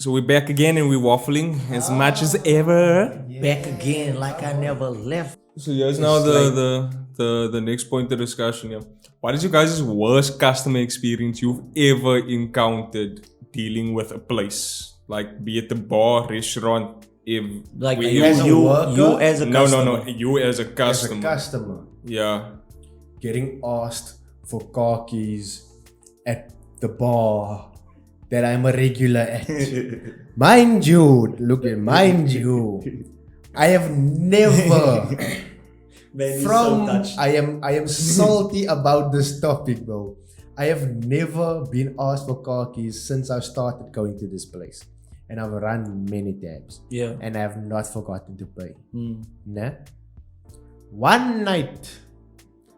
So we're back again and we're waffling as much as ever. Back again, like I never left. So here's now the next point of discussion. Yeah. What is your guys' worst customer experience you've ever encountered dealing with a place? Like be it a bar, restaurant, Like we- you, if- you as a customer. no, you as a As a customer. customer, Yeah. getting asked for car keys at the bar that I'm a regular at. Mind you, mind you, I have never Man, he's from so touched. I am salty about this topic, bro. I have never been asked for car keys since I started going to this place. And I've run many tabs. Yeah. And I have not forgotten to pay. Mm. Nah. One night,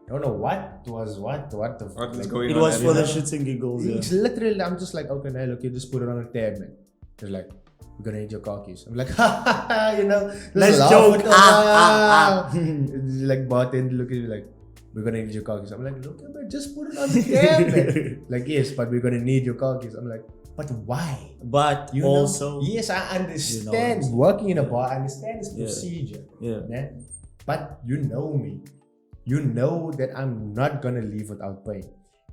I don't know what was what the What is like, going It on? was for the Eddie? shits and giggles. Yeah. It's literally, I'm just like, okay, now look, you just put it on a tab, man. It's like, we're gonna need your car keys. I'm like, ha ha ha, you know, Nice laugh joke. it Ah. It's like bartender look at you like, we're gonna need your car keys. I'm like, look, man, just put it on the tab, man. Like, yes, but we're gonna need your car keys. I'm like, but why? But You also, know, yes, I understand. understand. Working in a bar, I understand this Yeah. procedure. yeah. Yeah. But you know me. You know that I'm not gonna leave without paying.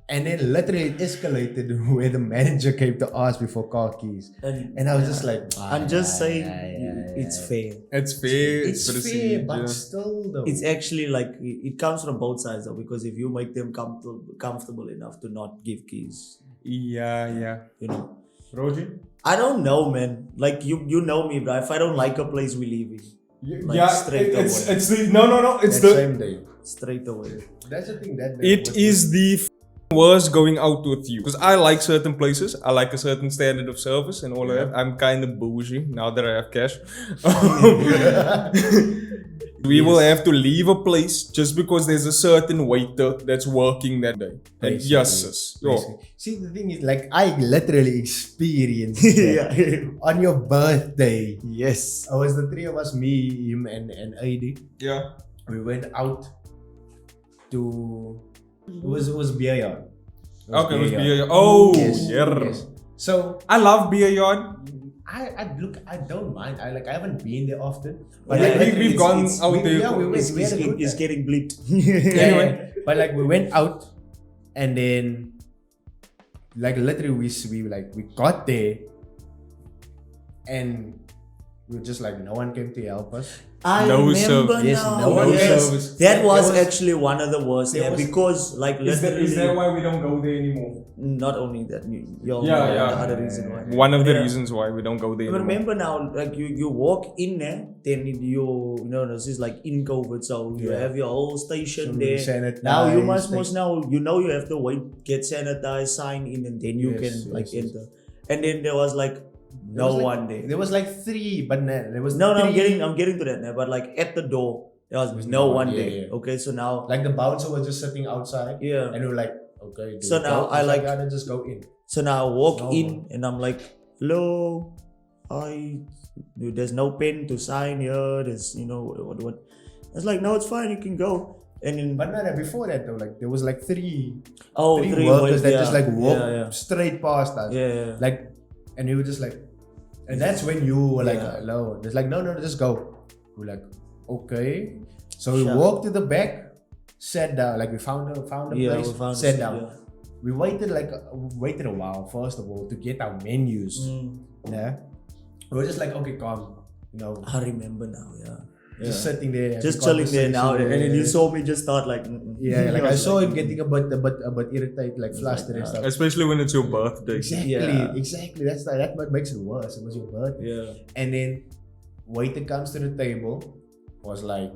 And then literally it escalated where the manager came to ask me for car keys. And I was just like, I'm just saying, it's fair. It's fair. It's fair, procedure. but still though. It's actually like it comes from both sides though, because if you make them comfortable enough to not give keys, Yeah. you know. Roger? I don't know, man. Like you know me, bro. If I don't like a place, we leave it Like, yeah, straight away. it's the no. It's That the same day. straight away. That's the thing that it is the worst going out with you because I like certain places. I like a certain standard of service and all of that. I'm kind of bougie now that I have cash. We will have to leave a place just because there's a certain waiter that's working that day. And Basically. yes, sis. Yo, See, the thing is, like, I literally experienced that on your birthday. Yes. I was the three of us, me, him, and AD. yeah. We went out to it was beer yard. Okay, it was beer. Oh, Yes, yeah. yes. So I love beer yard. I don't mind. I haven't been there often. But Yeah, like we've gone out there. Yeah, we went. It's, We had a good it's time. getting bleeped. Anyway, but like we went out, and then like literally we got there, and we were just like no one came to help us. I No remember service. Yes, now. no Yes. service. That was There was- actually one of the worst. there Yeah, was- because like Is literally, that why we don't go there anymore? not only that, you're Yeah, the yeah. other reason why. One of the Yeah. reasons why we don't go there But anymore. remember now, like you walk in there, then you know this is like in COVID, so you Yeah. have your whole station So we there. sanitized, Now you must like- now you know you have to wait, get sanitized, sign in, and then you Yes, can like yes, yes. enter. And then there was like There was no like- one there. There was like three, but there was No, three. I'm getting to that now. But like at the door, there was Was no no one one, there. yeah, yeah. Okay, so now Like the bouncer was just sitting outside, yeah. and we were like, okay. do So it. now He's I like- gotta just go in. So now I walk No in one. and I'm like, hello, there's no pen to sign here. There's what. It's like no, it's fine. You can go. And then But no, before that though, like there was like three three workers ways, that yeah. just like walked Yeah, yeah. straight past us. Yeah. Like, and we were just like, and that's when you were like, Yeah. hello. It's like, no, just go. We're like, okay. So we Sure. walked to the back, sat down. Like we found a place, we found sat it, down. yeah. We waited a while first of all to get our menus. Yeah, we were just like, okay, calm. You know, I remember now. Yeah. just sitting there, having Just chilling there now, and conversation. then you saw me just start like. Yeah, like I was saw him getting a bit irritated, like flustered and stuff. Especially when it's your birthday. Exactly, Yeah. exactly. That's what makes it worse. It was your birthday. Yeah. And then waiter comes to the table, was like,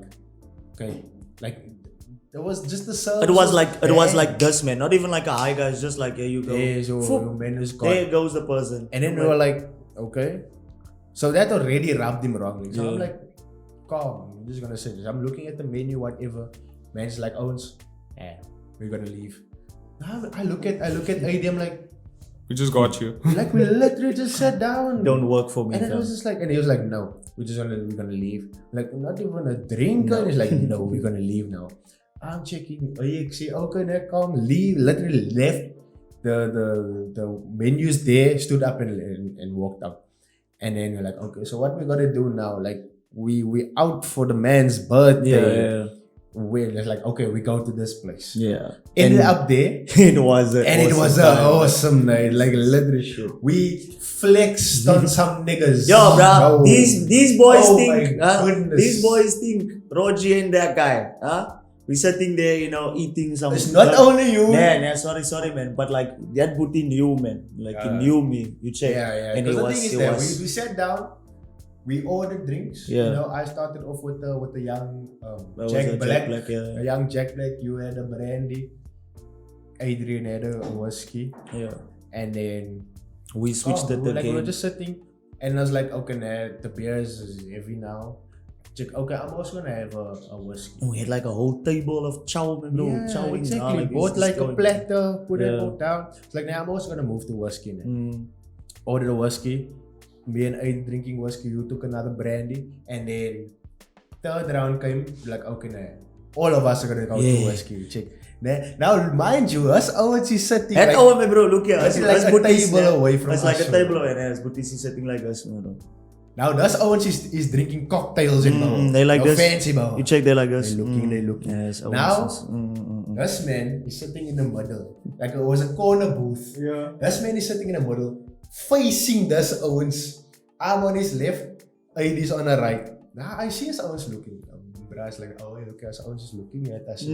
okay, like there was just the service. It was like bad. this, man. Not even like a hi guys. Just like here you go. There's your Foop. menu's gone. There goes the person. And then we were like, okay. So that already rubbed him wrongly. So I'm Yeah. like, calm. I'm just gonna say this. I'm looking at the menu, whatever. Man's like, Owens, we're gonna leave. Now I look at AD, I'm like We just got you. we literally just sat down. Don't work for me. And then it fam. was just like, and he was like, no, we're gonna leave. Like, not even a drink. And he's like, no, we're gonna leave now. I'm checking. Okay, now come, leave. Literally left the menus there, stood up and walked out. And then we're like, okay, so what we gotta do now? Like, we out for the man's birthday. Yeah. We're just like, okay, we go to this place. Yeah. Ended up there. It was An awesome night. Like, literally, we flexed on some niggas. Yo, bro, these boys Oh think, my goodness. these boys think RHG and that guy, we sitting there, eating some. It's not only you. Nah, sorry, man. But like that booty knew, man. Like he knew me. You check. Yeah. And Because the it thing is was. that we sat down, we ordered drinks. Yeah. I started off with the young That was Jack a Black. yeah. A young Jack Black. You had a brandy. Adrian had a whiskey. Yeah. And then We switched it we again. were just sitting, and I was like, okay, nah, the beers is heavy now. Check, okay, I'm also gonna have a whiskey. We had like a whole table of chow, bro. Yeah, Chowing. exactly. Bought like a platter, put it all down. It's like, nah, I'm also gonna move to whiskey now. Ordered a whiskey. Me and I drinking whiskey. You took another brandy, and then third round came. Like, okay, nah, all of us are gonna go to whiskey. Check. Now, mind you, us Owens is sitting. And like, bro, look here. it's like a table away from us. It's like a table away, and but is sitting like us, bro. Now, that's Owens is drinking cocktails in bro. They like this. Fancy bro. You check, they like us. They looking. Yes, Now, Owens this man is sitting in the middle. Like it was a corner booth. Yeah. This man is sitting in the middle, facing this Owens. I'm on his left, AD's on the right. Now I see us Owens looking. Bra's like, oh, look, us Owens is looking at us.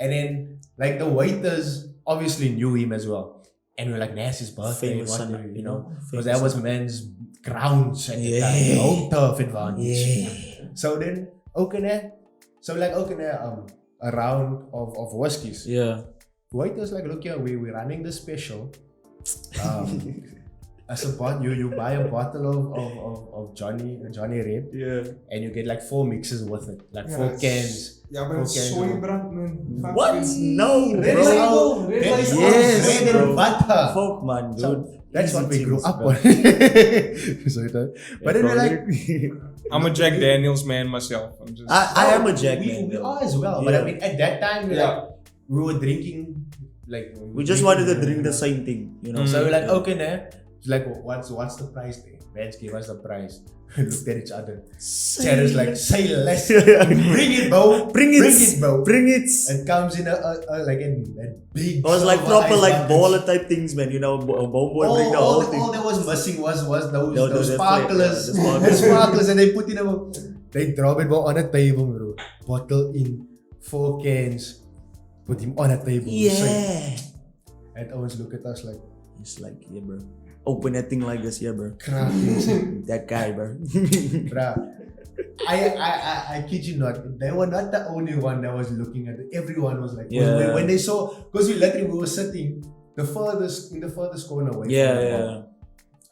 And then, like, the waiters obviously knew him as well. And we're like, nah, it's his birthday. Famous what son, do you know? famous Because that was man's grounds at the time. Home turf advantage. So then, a round of whiskeys. Yeah. Waiters like, look here, we're running this special. As a you buy a bottle of Johnny Red. Yeah. And you get like 4 mixes with it. Like 4 cans. Yeah, but it's soy brand, man. What? No, Red bro. label. Yes, Red bro. and butter. Folk, man, dude. So that's what we Easy grew things, up bro. on. But then we're like, I'm a Jack Daniels man myself. I'm just. I am a Jack we, man. we though. are as well. But I mean, at that time, we were drinking, like, We just wanted to drink the same thing, So we're like, okay, nah. It's like, what's the price there? Vans gave us the price. We looked at each other. Sarah's like, say less. Bring it, bro. Bring it, bro. Bring it. It comes in a big. It was like silver proper ice like bucket. baller type things, man. Homeboy bring the whole thing. All that was missing was those the sparklers. flavor, yeah, the The sparklers, and they put in they drop it on a table, bro. Bottle in 4 cans. Put him on a table. Yeah. And Owens look at us like, It's like, yeah, bro. Open that thing like this, yeah, bro. cracking. That guy, bro. Bruh. I kid you not. They were not the only one that was looking at it. Everyone was like, Yeah. when they saw, because we were sitting in the furthest corner away. Yeah, from the yeah. bar.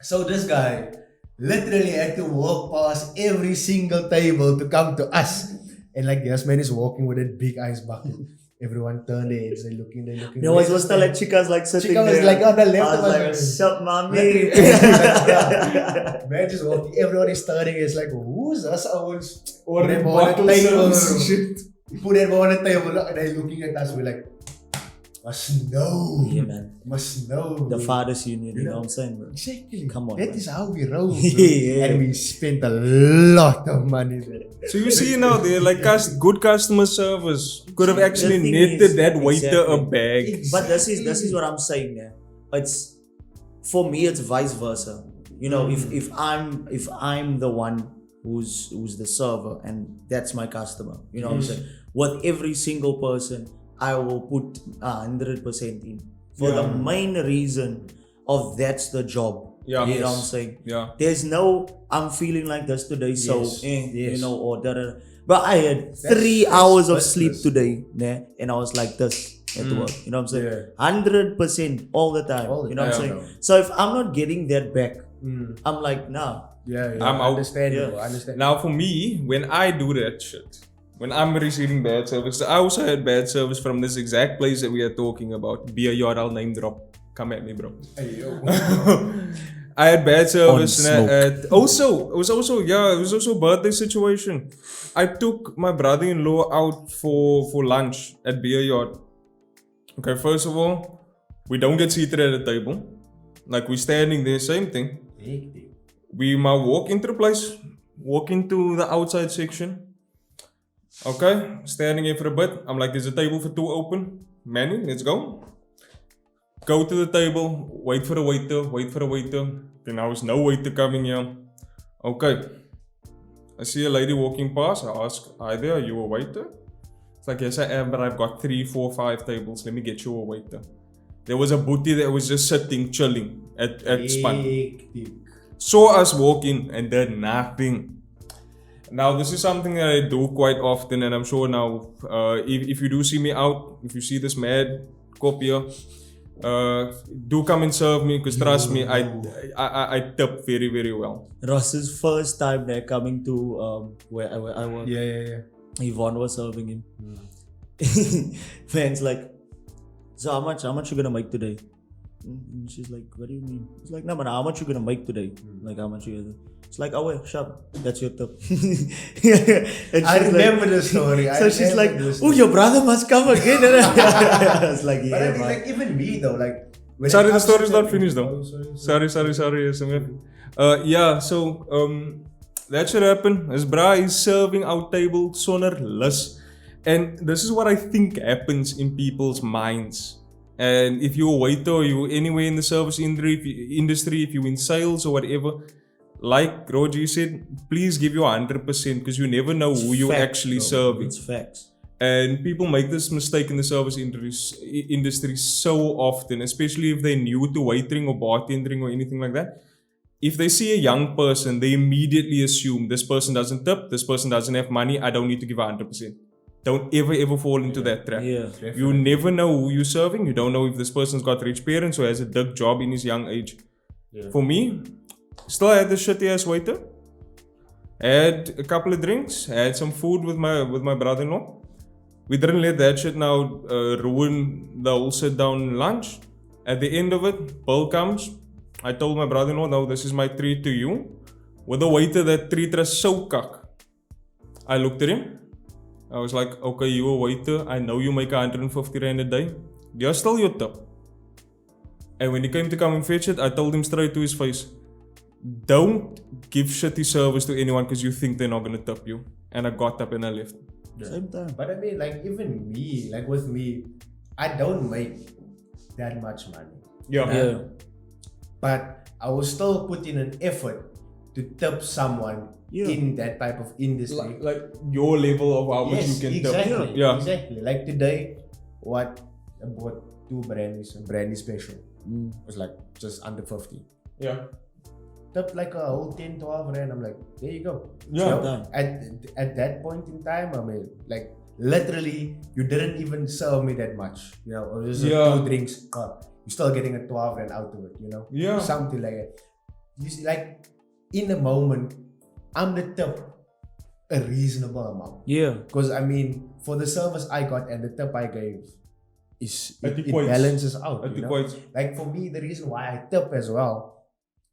So this guy literally had to walk past every single table to come to us. And like this man is walking with a big ice bucket. Everyone turned their heads, they're looking. There was just like chicas like sitting Chica was there. like on the I left was of like, us. shut mommy. Man just walking, everyone is turning. It's like, who's us? Owens? Ordering Put them on the bottles table. and shit. Put them on the table, and they're looking at us. We're like, must know. Yeah, man. Must know. The Fathers Union, you know what I'm saying, bro? Exactly. Come on, That man. is how we roll. Bro. Yeah. And we spent a lot of money there. So you see now, there like good customer service could have actually The thing netted is- that waiter a exactly. bag. But this is what I'm saying, yeah. It's for me, it's vice versa. You know, if I'm the one who's the server and that's my customer, you know what I'm saying? With every single person, I will put 100% in for the main reason of that's the job. Yeah. You know what I'm Yes. saying? Yeah. There's no I'm feeling like this today, so Yes. you Yes. know, or da. But I had 3 that's hours of business. sleep today, yeah, and I was like this at work. You know what I'm saying? Yeah. 100% all the time. All the You know what I'm time. saying? So if I'm not getting that back, I'm like, nah. Yeah, I'm out. understandable. Yeah. Understand. Now for me, when I do that shit, when I'm receiving bad service, I also had bad service from this exact place that we are talking about. Be a yard, I'll name drop. Come at me, bro. Hey, yo. I had bad service. On It was also a birthday situation. I took my brother-in-law out for lunch at Beer Yard. Okay, first of all, we don't get seated at a table. Like we're standing there, same thing. We might walk into the place, walk into the outside section. Okay, standing here for a bit. I'm like, there's a table for 2 open. Manny, let's go. Go to the table, wait for the waiter. Then there was no waiter coming here. Okay. I see a lady walking past. I ask, hi there, are you a waiter? It's like, yes I am, but I've got 3, 4, 5 tables. Let me get you a waiter. There was a booty that was just sitting, chilling at Spun. Saw us walk in and did nothing. Now, this is something that I do quite often, and I'm sure now, if you do see me out, if you see this mad cop here, do come and serve me, because trust me, I tip very, very well. Ross's first time there coming to where I work. Yeah. Yvonne was serving him. Man's like, so how much you gonna make today? And she's like, what do you mean? It's like, no man, how much you gonna make today? Like, how much you gonna? It's like, oh wait, sharp, that's your tip. And I remember like, the story. So she's like, oh, your brother must come again. I was like, But I yeah, mean, man. like, even me though, like. when Sorry, it the comes story's to not the- finished though. Oh, Sorry, SMF. Yeah, so that should happen. As bra is serving our table sonder lus. And this is what I think happens in people's minds. And if you're a waiter or you're anywhere in the service industry, if you're in sales or whatever, like Roger said, please give your 100% because you never know who you're Facts, actually bro. serving. It's facts. And people make this mistake in the service industry so often, especially if they're new to waitering or bartending or anything like that. If they see a young person, they immediately assume this person doesn't tip, this person doesn't have money, I don't need to give 100%. Don't ever fall into that trap. Yeah. You never know who you're serving. You don't know if this person's got rich parents or has a big job in his young age. Yeah. For me, still had the shitty ass waiter. Had a couple of drinks, had some food with my brother-in-law. We didn't let that shit now ruin the whole sit down lunch. At the end of it, bill comes. I told my brother-in-law, no, this is my treat to you. With the waiter that treated us so cuck. I looked at him. I was like, okay, you a waiter. I know you make 150 rand a day. You're still your tip. And when he came to come and fetch it, I told him straight to his face, don't give shitty service to anyone because you think they're not going to tip you. And I got up and I left. Same time. But I mean, like, even me, like with me, I don't make that much money. Yeah. But I will still put in an effort to tip someone in that type of industry. Like your level of how much Yes, you can exactly. tip. Yeah. Exactly. Like today, what I bought 2 brandies, a brandy special. It was like just under 50. Yeah. Tip like a whole 10, 12 rand. I'm like, there you go. Yeah. So, at that point in time, I mean, like literally, you didn't even serve me that much. You know, or just 2 drinks. You're still getting a 12 rand out of it. You know, Yeah. something like that. You see, like in the moment, I'm the tip a reasonable amount. Yeah. Because I mean, for the service I got and the tip I gave, it equates. balances out. It You know? equates. Like for me, the reason why I tip as well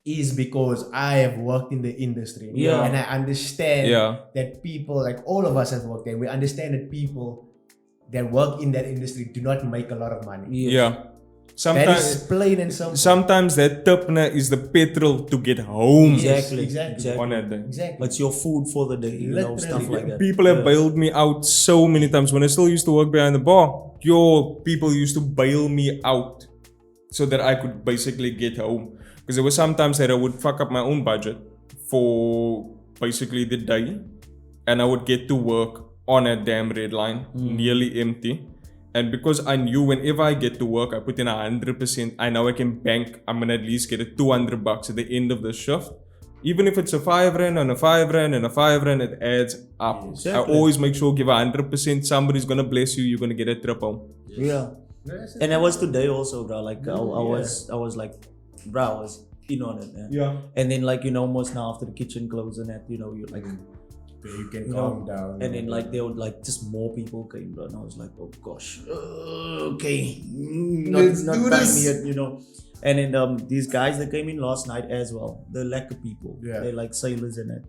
is because I have worked in the industry. Yeah. And I understand Yeah. that people, like all of us have worked there, we understand that people that work in that industry do not make a lot of money. Yeah. That is plain and simple. Sometimes that tipna is the petrol to get home Exactly. on that day. Exactly. It's your food for the day, you know, Literally. stuff like that. People have bailed me out so many times. When I still used to work behind the bar, people used to bail me out so that I could basically get home. Because there were some times that I would fuck up my own budget for basically the day, and I would get to work on a damn red line, nearly empty. And because I knew whenever I get to work, I put in 100%, I know I can bank, I'm gonna at least get a $200 at the end of the shift. Even if it's a 5 rand and a 5 rand and a 5 rand, it adds up. Exactly. I always make sure give 100%, somebody's gonna bless you, you're gonna get a trip home. Yeah. And I was today also, bro. Like I was like, bro, I was in on it. Man. Yeah. And then like, you know, almost now after the kitchen closed and that, you know, you're like, You can you calm know, down. and then like there would like just more people came, bro. And I was like, oh gosh, okay, Let's not do time this. yet, you know. And then these guys that came in last night as well, the lacquer people, they're like sailors in it.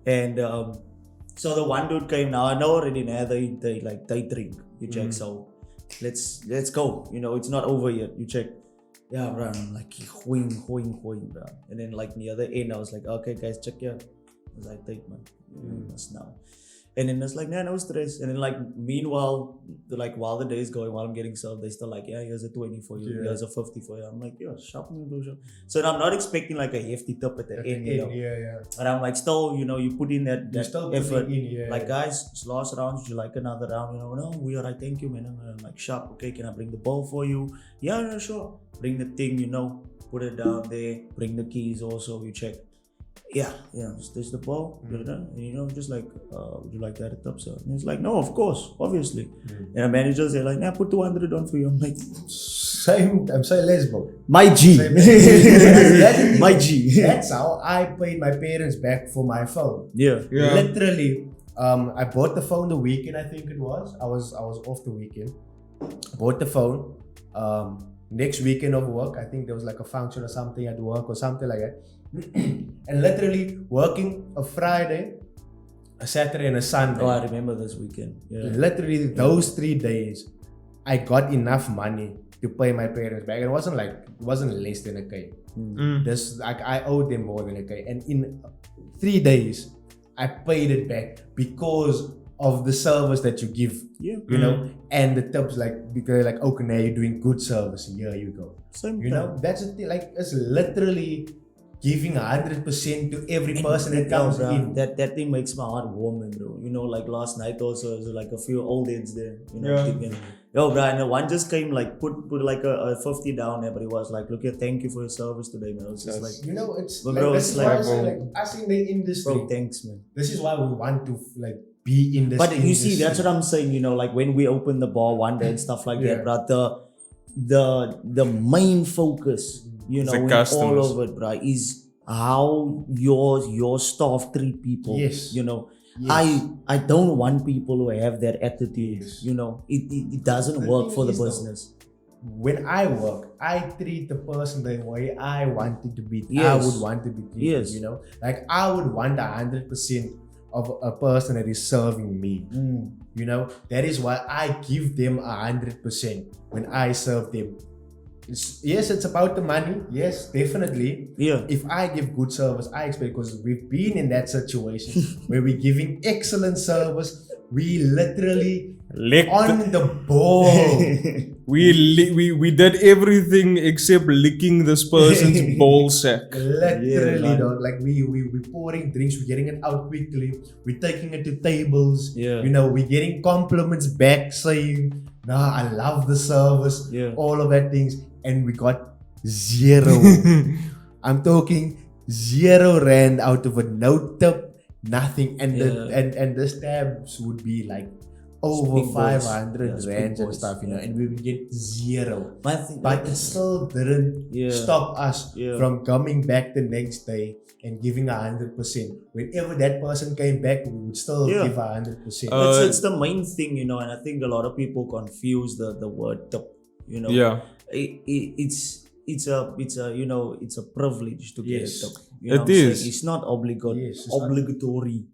And so the one dude came. Now I know already now they drink. You check. So let's go. You know, it's not over yet. You check. Yeah, bro. And I'm like, hoing, bro. And then like near the end, I was like, okay, guys, check here. I was like, take man, you must now. And then it's like, nah, no stress. And then like, meanwhile, while the day is going, while I'm getting served, they still like, yeah, here's a 20 for you, here's a 50 for you. I'm like, yeah, sharp me, bro. So I'm not expecting like a hefty tip at the end, you know. Yeah. And I'm like, still, you know, you put in that effort. Like, yeah. guys, it's last round. Would you like another round? You know, no, we are right. Thank you, man. I'm like, sharp. Okay, can I bring the ball for you? Yeah, sure. Bring the thing, you know, put it down there. Bring the keys also. You check. Yeah, there's the ball, and you know, just like, would you like that at top, sir? And he's like, no, of course, obviously. And the managers, they're like, nah, put 200 on for you. I'm like, I'm so lesbo. my G. That's My G. That's how I paid my parents back for my phone. Yeah. Literally, I bought the phone the weekend, I think it was. I was off the weekend. Bought the phone. Next weekend of work, I think there was like a function or something at work or something like that. And literally working a Friday, a Saturday and a Sunday. Oh, I remember this weekend. Yeah. Literally those 3 days, I got enough money to pay my parents back. It wasn't less than a K. This, like, I owed them more than a K. And in 3 days, I paid it back because of the service that you give. Yeah. You know, and the tips, like, because like, okay, now you're doing good service. Here you go. Same You know, that's the thing. Like, it's literally giving 100% to every person that comes in. That thing makes my heart warm, bro. You know, like last night also, there was like a few old heads there. You know, thinking, yo, bro, and one just came like put like a 50 down there, but he was like, look here, thank you for your service today, man. It's just like, you know, it's but like, bro, this it's is why like, I say, like, us in the industry. bro, thanks, man. This is why we want to like be in this. But you see, that's what I'm saying. You know, like when we open the bar one day and stuff like that, bro. The main focus, you know, in all of it, bro, is how your staff treat people. Yes. You know, I don't want people who have that attitude. Yes. You know, it doesn't work for the business. When I work, I treat the person the way I want it to be. Yes. I would want to be treated. Yes. You know, like I would want 100% of a person that is serving me. You know, that is why I give them 100% when I serve them. Yes, it's about the money. Yes, definitely. Yeah. If I give good service, I expect, because we've been in that situation where we're giving excellent service. We literally on the ball. We did everything except licking this person's ball sack. Literally, dog. Like we pouring drinks, we're getting it out quickly, we're taking it to tables. Yeah. You know, we're getting compliments back saying, nah, I love the service. Yeah. All of that things. And we got 0. I'm talking 0 rand out of it. No tip, nothing. And the stabs would be like over 500 rands and stuff, you know, and we would get 0. But it still didn't stop us from coming back the next day and giving 100%. Whenever that person came back, we would still give 100%. It's the main thing, you know, and I think a lot of people confuse the word tip, you know. Yeah. It's a you know, it's a privilege to get a tip. You know it is. It's not obligatory.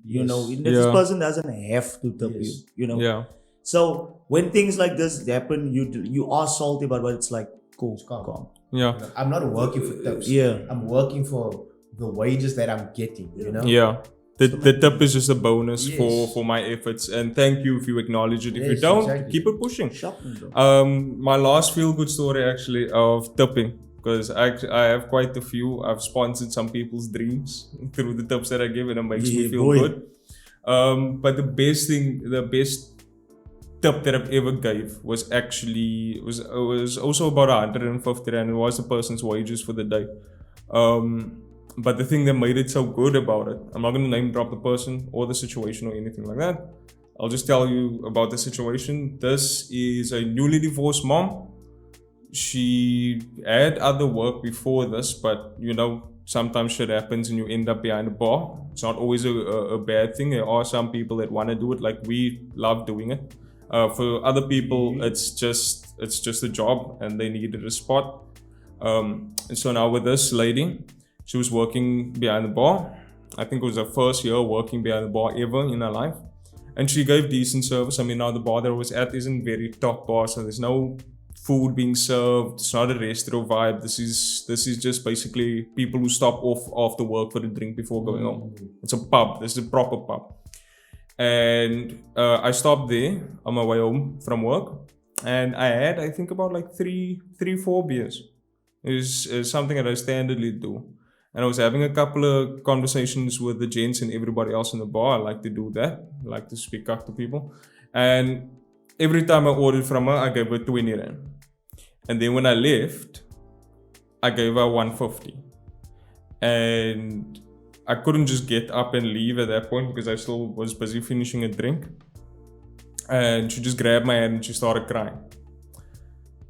You Yes. know, this person doesn't have to tip you. You know. Yeah. So when things like this happen, you are salty about, but it's like cool, calm. Yeah. I'm not working for tips. Yeah. I'm working for the wages that I'm getting, you know? Yeah. The tip is just a bonus Yes. for my efforts, and thank you if you acknowledge it. If you Yes, don't, exactly. keep it pushing. Shopping, bro. My last feel good story actually of tipping, because I have quite a few. I've sponsored some people's dreams through the tips that I give, and it makes me feel good. But the best tip that I've ever gave was actually was also about 150 rand. It was the person's wages for the day. But the thing that made it so good about it, I'm not going to name drop the person or the situation or anything like that. I'll just tell you about the situation. This is a newly divorced mom. She had other work before this, but you know, sometimes shit happens and you end up behind a bar. It's not always a bad thing. There are some people that want to do it, like we love doing it. For other people, it's just a job and they needed a spot. And so now with this lady, she was working behind the bar. I think it was her first year working behind the bar ever in her life. And she gave decent service. I mean, now the bar that I was at isn't very top bar, so there's no food being served. It's not a restaurant vibe. This is just basically people who stop off after work for a drink before going home. It's a pub. This is a proper pub. And I stopped there on my way home from work, and I had, I think, about like three, 4 beers. It was something that I standardly do. And I was having a couple of conversations with the gents and everybody else in the bar. I like to do that. I like to speak up to people. And every time I ordered from her, I gave her 20 rand. And then when I left, I gave her 150. And I couldn't just get up and leave at that point because I still was busy finishing a drink. And she just grabbed my hand and she started crying.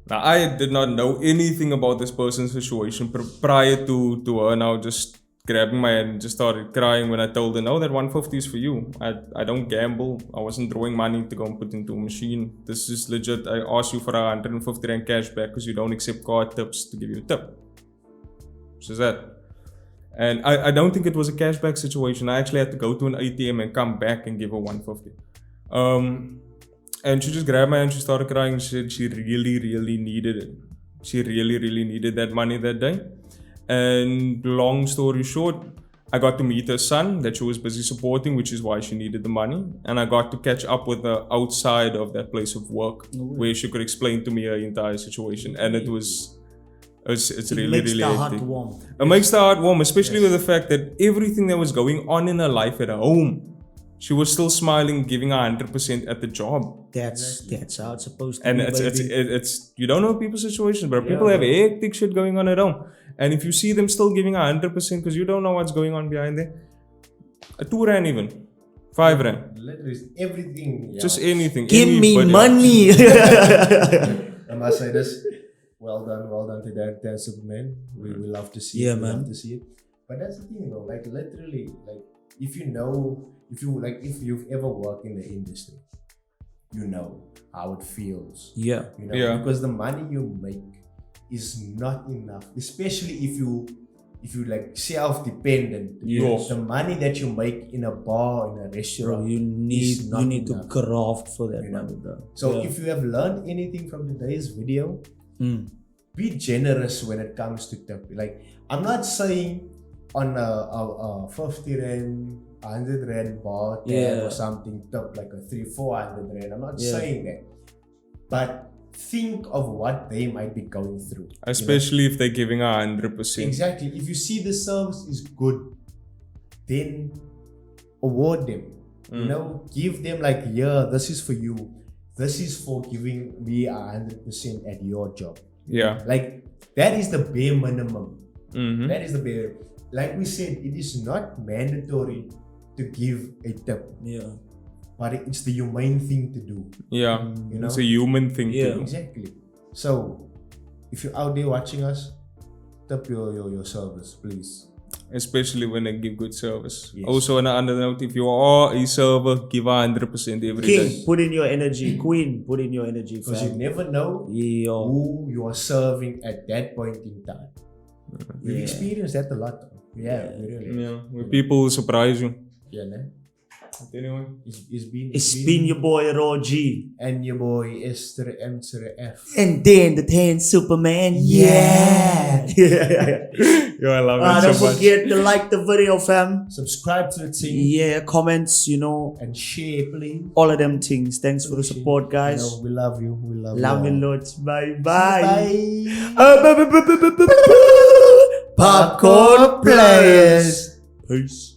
Now, I did not know anything about this person's situation prior to her now just grabbing my hand and just started crying when I told her, no, that 150 is for you. I don't gamble. I wasn't drawing money to go and put into a machine. This is legit. I asked you for 150 rand cash back because you don't accept card tips to give you a tip. So that. And I don't think it was a cashback situation. I actually had to go to an ATM and come back and give her 150. And she just grabbed my hand, she started crying, and she said she really, really needed it. She really, really needed that money that day. And long story short, I got to meet her son that she was busy supporting, which is why she needed the money. And I got to catch up with her outside of that place of work, where she could explain to me her entire situation. And it's really, really hectic. It makes the heart warm, especially with the fact that everything that was going on in her life at home, she was still smiling, giving 100% at the job. That's how it's supposed to and be. And it's you don't know people's situations, but people have hectic shit going on at home. And if you see them still giving 100% because you don't know what's going on behind there, a 2 rand even, 5 rand. Literally everything. Yeah. Just anything. Give me money. I must say this. Well done to that Superman. We love to see it. We love to see it. But that's the thing, though. Like literally, like if you've ever worked in the industry, you know how it feels. Yeah. You know, because the money you make is not enough, especially if you like self-dependent. Yes. The money that you make in a bar, in a restaurant, you need to craft for that money, bro. So if you have learned anything from today's video, be generous when it comes to tip. Like, I'm not saying on a 50 rand, 100 rand bar tab or something, tip like a 300-400 rand. I'm not saying that, but think of what they might be going through, especially if they're giving 100%. Exactly. If you see the service is good, then award them. You know, give them like, this is for you. This is for giving me 100% at your job. Yeah. Like, that is the bare minimum. Mm-hmm. That is the bare. Like we said, it is not mandatory to give a tip. Yeah. But it's the humane thing to do. Yeah. You know? It's a human thing to do. Exactly. So, if you're out there watching us, tip your service, please. Especially when they give good service. Yes. Also, on another note, if you are a server, give 100% every day. King, put in your energy. Queen, put in your energy. Because you never know who you are serving at that point in time. We've experienced that a lot. Where people will surprise you. Yeah, man. But anyway, it's been your boy RHG G and your boy S3M3F. and then the 10 Superman. Yeah. Yo, I love it Don't so much. forget to like the video, fam. Subscribe to the team. Yeah, comments, and share, please. all of them things. Thanks for the support, guys. You know, we love you. We love you you. lots. Bye. Bye. Popcorn players. Peace.